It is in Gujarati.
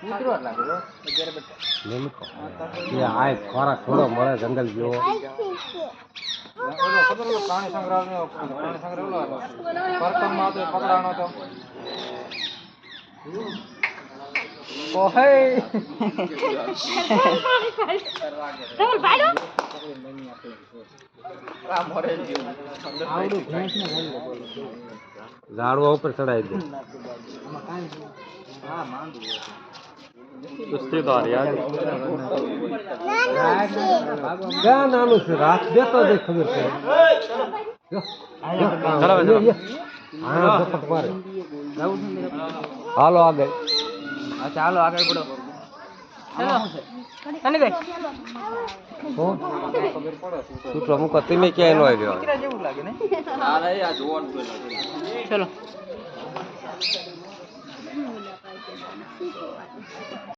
મિત્રો લાગે જો 11 બેટા નેમકો એ આ ખોરાક થોડો મળે જંગલ જેવો ઓલો ખબર ઓલો પ્રાણી સંગ્રહાલય ઓલો પરકમમાં તો પકડાણો તો ઓહે ધવલ ભાડો આ મોરે જીવ આવડું ભેંસ ને ખાઈ લે બોલો ઝાડવા ઉપર ચડાઈ દે હા માંડુ કુસ્તીદાર યાર ક્યાં નાનું છે રાત દેતો દે ખબર છે હા ઝપટ મારે હાલો આગળ અચ્છા હાલો આગળ પડો ચલો અને ગઈ ખબર પડે સૂત્રો મૂકો તમે ક્યાંય નો આવ્યો દીકરા જેવું લાગે ને આ રે આ જોવાનું ચલો